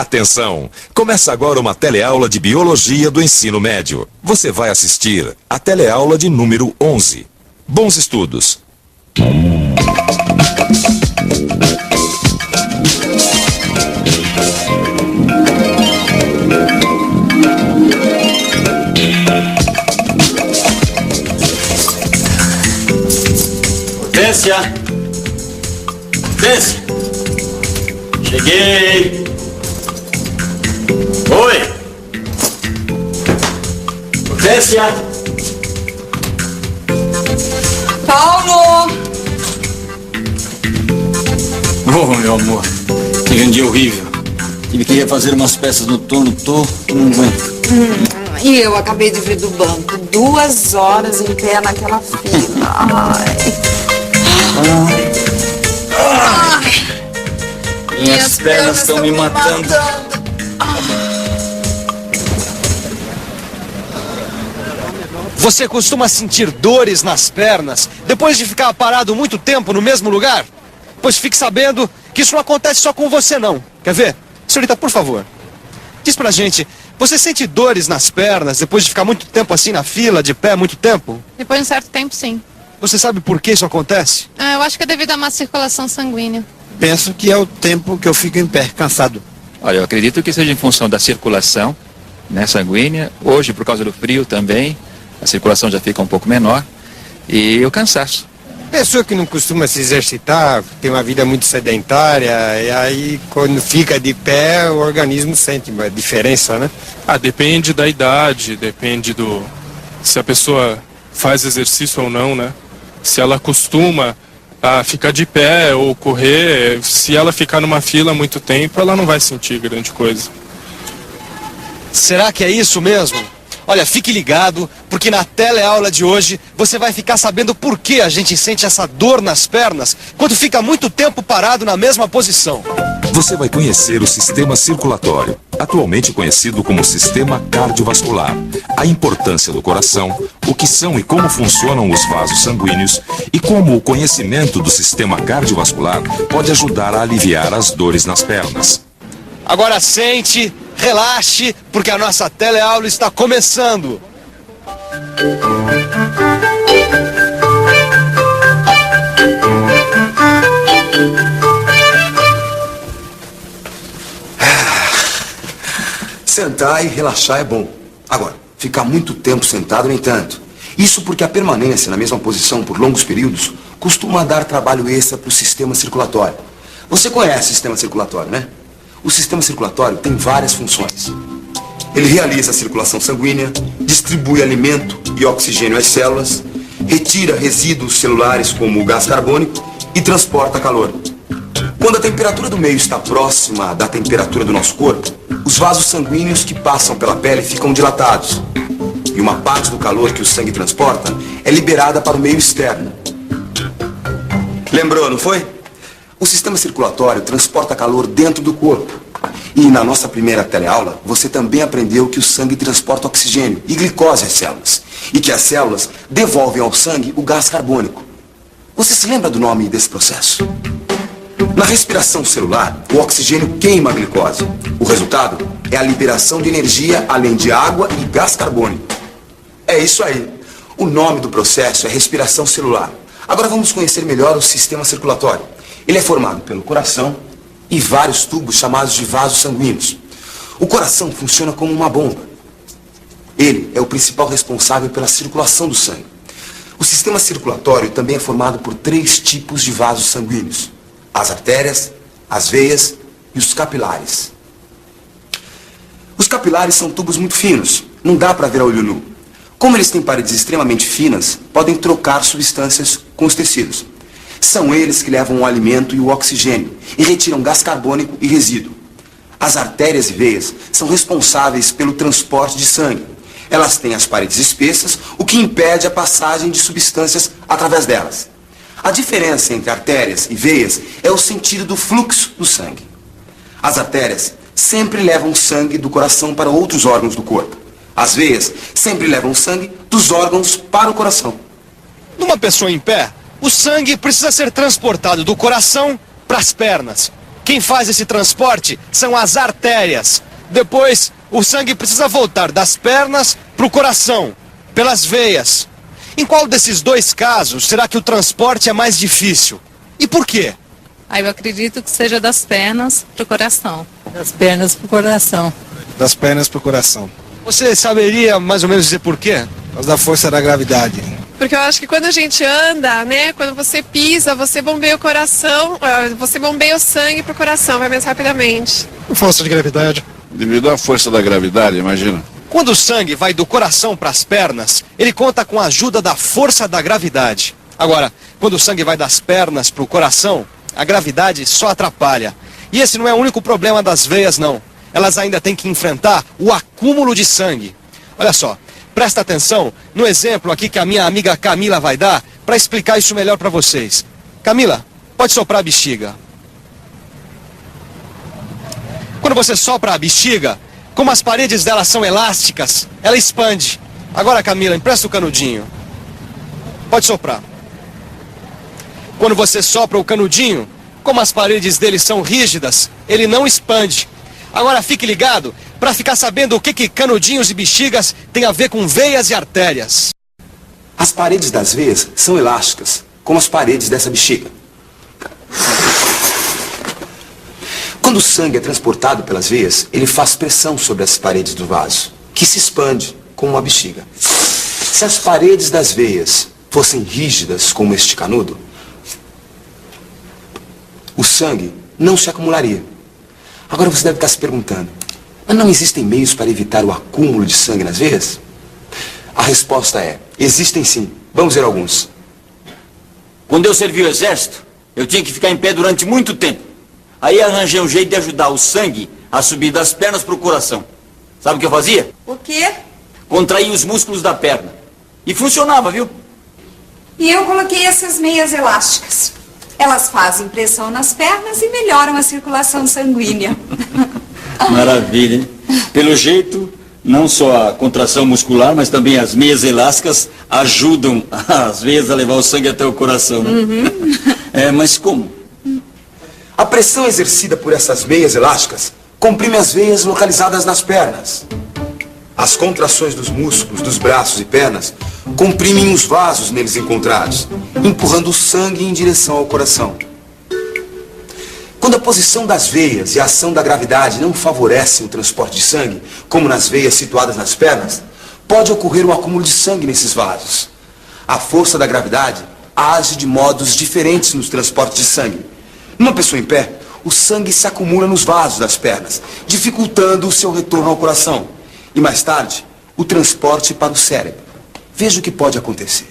Atenção! Começa agora uma teleaula de Biologia do Ensino Médio. Você vai assistir a teleaula de número 11. Bons estudos! Hortência! Hortência! Cheguei! Oi! Hortência! Paulo! Oh, meu amor, tive um dia horrível. Tive que refazer umas peças no torno, não aguento. E eu acabei de vir do banco. 2 horas em pé naquela fila. Minhas pernas estão me matando. Você costuma sentir dores nas pernas depois de ficar parado muito tempo no mesmo lugar? Pois fique sabendo que isso não acontece só com você, não. Quer ver? Senhorita, por favor, diz pra gente, você sente dores nas pernas depois de ficar muito tempo assim na fila, de pé, muito tempo? Depois de um certo tempo, sim. Você sabe por que isso acontece? Eu acho que é devido a má circulação sanguínea. Penso que é o tempo que eu fico em pé, cansado. Olha, eu acredito que seja em função da circulação, né, sanguínea. Hoje, por causa do frio também, a circulação já fica um pouco menor. E o cansaço. Pessoa que não costuma se exercitar, tem uma vida muito sedentária, e aí quando fica de pé, o organismo sente uma diferença, né? Depende da idade, depende do... se a pessoa faz exercício ou não, né? Se ela costuma a ficar de pé ou correr, se ela ficar numa fila há muito tempo, ela não vai sentir grande coisa. Será que é isso mesmo? Olha, fique ligado, porque na teleaula de hoje você vai ficar sabendo por que a gente sente essa dor nas pernas quando fica muito tempo parado na mesma posição. Você vai conhecer o sistema circulatório, atualmente conhecido como sistema cardiovascular, a importância do coração, o que são e como funcionam os vasos sanguíneos e como o conhecimento do sistema cardiovascular pode ajudar a aliviar as dores nas pernas. Agora sente, relaxe, porque a nossa teleaula está começando. Sentar e relaxar é bom. Agora, ficar muito tempo sentado nem tanto. Isso porque a permanência na mesma posição por longos períodos costuma dar trabalho extra para o sistema circulatório. Você conhece o sistema circulatório, né? O sistema circulatório tem várias funções. Ele realiza a circulação sanguínea, distribui alimento e oxigênio às células, retira resíduos celulares como o gás carbônico e transporta calor. Quando a temperatura do meio está próxima da temperatura do nosso corpo, os vasos sanguíneos que passam pela pele ficam dilatados. E uma parte do calor que o sangue transporta é liberada para o meio externo. Lembrou, não foi? O sistema circulatório transporta calor dentro do corpo. E na nossa primeira teleaula, você também aprendeu que o sangue transporta oxigênio e glicose às células. E que as células devolvem ao sangue o gás carbônico. Você se lembra do nome desse processo? Na respiração celular, o oxigênio queima a glicose. O resultado é a liberação de energia além de água e gás carbônico. É isso aí. O nome do processo é respiração celular. Agora vamos conhecer melhor o sistema circulatório. Ele é formado pelo coração e vários tubos chamados de vasos sanguíneos. O coração funciona como uma bomba. Ele é o principal responsável pela circulação do sangue. O sistema circulatório também é formado por 3 tipos de vasos sanguíneos: as artérias, as veias e os capilares. Os capilares são tubos muito finos, não dá para ver a olho nu. Como eles têm paredes extremamente finas, podem trocar substâncias com os tecidos. São eles que levam o alimento e o oxigênio e retiram gás carbônico e resíduo. As artérias e veias são responsáveis pelo transporte de sangue. Elas têm as paredes espessas, o que impede a passagem de substâncias através delas. A diferença entre artérias e veias é o sentido do fluxo do sangue. As artérias sempre levam sangue do coração para outros órgãos do corpo. As veias sempre levam sangue dos órgãos para o coração. Numa pessoa em pé, o sangue precisa ser transportado do coração para as pernas. Quem faz esse transporte são as artérias. Depois, o sangue precisa voltar das pernas para o coração, pelas veias. Em qual desses dois casos será que o transporte é mais difícil? E por quê? Aí eu acredito que seja das pernas pro coração. Das pernas pro coração. Das pernas pro coração. Você saberia mais ou menos dizer por quê? Por causa da força da gravidade. Porque eu acho que quando a gente anda, né, quando você pisa, você bombeia o coração, você bombeia o sangue pro coração, vai mais rapidamente. Força de gravidade. Devido à força da gravidade, imagina. Quando o sangue vai do coração para as pernas, ele conta com a ajuda da força da gravidade. Agora, quando o sangue vai das pernas para o coração, a gravidade só atrapalha. E esse não é o único problema das veias, não. Elas ainda têm que enfrentar o acúmulo de sangue. Olha só, presta atenção no exemplo aqui que a minha amiga Camila vai dar para explicar isso melhor para vocês. Camila, pode soprar a bexiga. Quando você sopra a bexiga, como as paredes dela são elásticas, ela expande. Agora, Camila, empresta o canudinho. Pode soprar. Quando você sopra o canudinho, como as paredes dele são rígidas, ele não expande. Agora fique ligado para ficar sabendo o que canudinhos e bexigas tem a ver com veias e artérias. As paredes das veias são elásticas, como as paredes dessa bexiga. Quando o sangue é transportado pelas veias, ele faz pressão sobre as paredes do vaso, que se expande como uma bexiga. Se as paredes das veias fossem rígidas como este canudo, o sangue não se acumularia. Agora você deve estar se perguntando, mas não existem meios para evitar o acúmulo de sangue nas veias? A resposta é, existem sim. Vamos ver alguns. Quando eu servi o exército, eu tinha que ficar em pé durante muito tempo. Aí arranjei um jeito de ajudar o sangue a subir das pernas para o coração. Sabe o que eu fazia? O quê? Contraía os músculos da perna. E funcionava, viu? E eu coloquei essas meias elásticas. Elas fazem pressão nas pernas e melhoram a circulação sanguínea. Maravilha, hein? Pelo jeito, não só a contração muscular, mas também as meias elásticas ajudam as veias a levar o sangue até o coração, né? Mas como? A pressão exercida por essas meias elásticas comprime as veias localizadas nas pernas. As contrações dos músculos dos braços e pernas comprimem os vasos neles encontrados, empurrando o sangue em direção ao coração. Quando a posição das veias e a ação da gravidade não favorecem o transporte de sangue, como nas veias situadas nas pernas, pode ocorrer um acúmulo de sangue nesses vasos. A força da gravidade age de modos diferentes nos transportes de sangue. Numa pessoa em pé, o sangue se acumula nos vasos das pernas, dificultando o seu retorno ao coração. E mais tarde, o transporte para o cérebro. Veja o que pode acontecer.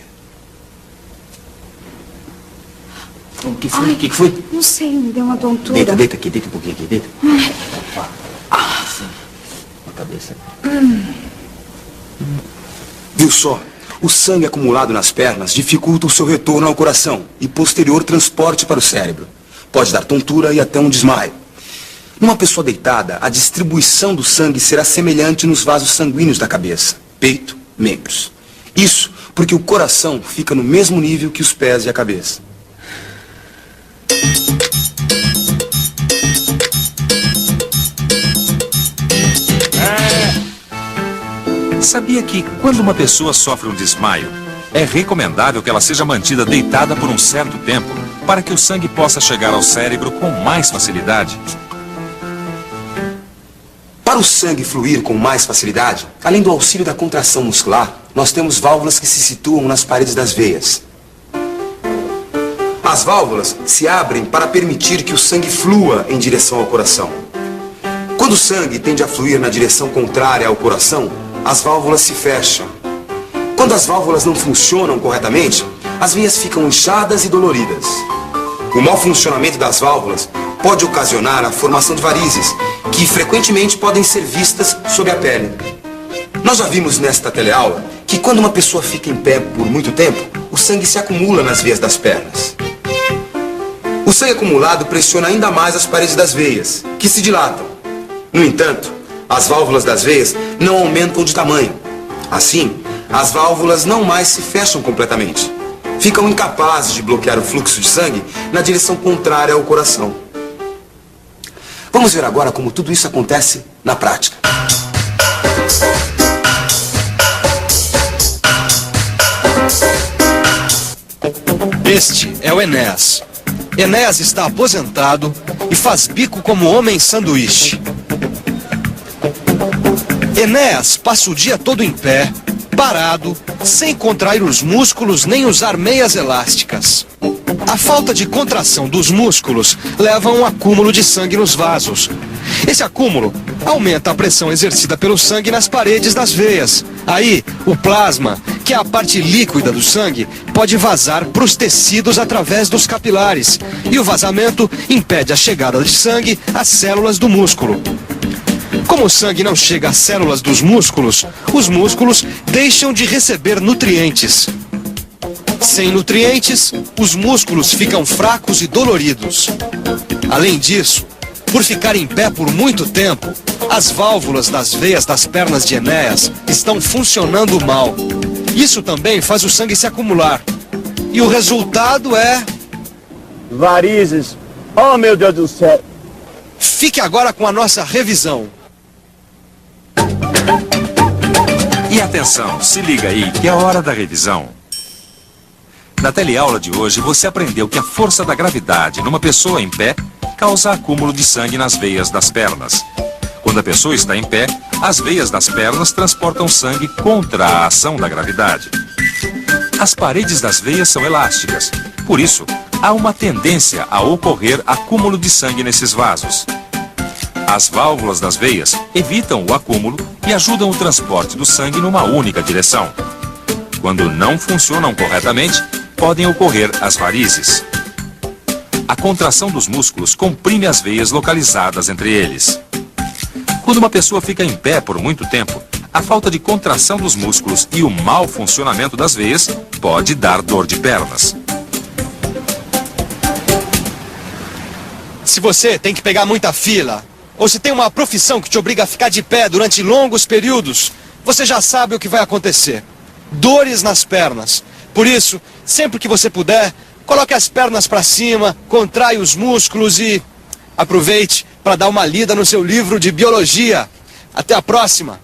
O que foi? O que foi? Não sei, me deu uma tontura. Deita aqui, deita um pouquinho aqui, deita. Assim, a cabeça. Viu só? O sangue acumulado nas pernas dificulta o seu retorno ao coração e posterior transporte para o cérebro. Pode dar tontura e até um desmaio. Numa pessoa deitada, a distribuição do sangue será semelhante nos vasos sanguíneos da cabeça, peito, membros. Isso porque o coração fica no mesmo nível que os pés e a cabeça. Sabia que quando uma pessoa sofre um desmaio, é recomendável que ela seja mantida deitada por um certo tempo para que o sangue possa chegar ao cérebro com mais facilidade? Para o sangue fluir com mais facilidade, além do auxílio da contração muscular, nós temos válvulas que se situam nas paredes das veias. As válvulas se abrem para permitir que o sangue flua em direção ao coração. Quando o sangue tende a fluir na direção contrária ao coração, as válvulas se fecham. Quando as válvulas não funcionam corretamente, as veias ficam inchadas e doloridas. O mau funcionamento das válvulas pode ocasionar a formação de varizes, que frequentemente podem ser vistas sob a pele. Nós já vimos nesta teleaula que quando uma pessoa fica em pé por muito tempo, o sangue se acumula nas veias das pernas. O sangue acumulado pressiona ainda mais as paredes das veias, que se dilatam. No entanto, as válvulas das veias não aumentam de tamanho. Assim, as válvulas não mais se fecham completamente. Ficam incapazes de bloquear o fluxo de sangue na direção contrária ao coração. Vamos ver agora como tudo isso acontece na prática. Este é o Enéas. Enéas está aposentado e faz bico como homem sanduíche. Enéas passa o dia todo em pé, parado, sem contrair os músculos nem usar meias elásticas. A falta de contração dos músculos leva a um acúmulo de sangue nos vasos. Esse acúmulo aumenta a pressão exercida pelo sangue nas paredes das veias. Aí, o plasma, que é a parte líquida do sangue, pode vazar para os tecidos através dos capilares. E o vazamento impede a chegada de sangue às células do músculo. Como o sangue não chega às células dos músculos, os músculos deixam de receber nutrientes. Sem nutrientes, os músculos ficam fracos e doloridos. Além disso, por ficar em pé por muito tempo, as válvulas das veias das pernas de Enéas estão funcionando mal. Isso também faz o sangue se acumular. E o resultado é... varizes. Oh, meu Deus do céu. Fique agora com a nossa revisão. E atenção, se liga aí que é a hora da revisão. Na teleaula de hoje você aprendeu que a força da gravidade numa pessoa em pé causa acúmulo de sangue nas veias das pernas. Quando a pessoa está em pé, as veias das pernas transportam sangue contra a ação da gravidade. As paredes das veias são elásticas, por isso há uma tendência a ocorrer acúmulo de sangue nesses vasos. As válvulas das veias evitam o acúmulo e ajudam o transporte do sangue numa única direção. Quando não funcionam corretamente, podem ocorrer as varizes. A contração dos músculos comprime as veias localizadas entre eles. Quando uma pessoa fica em pé por muito tempo, a falta de contração dos músculos e o mau funcionamento das veias pode dar dor de pernas. Se você tem que pegar muita fila, ou se tem uma profissão que te obriga a ficar de pé durante longos períodos, você já sabe o que vai acontecer. Dores nas pernas. Por isso, sempre que você puder, coloque as pernas para cima, contrai os músculos e aproveite para dar uma lida no seu livro de biologia. Até a próxima!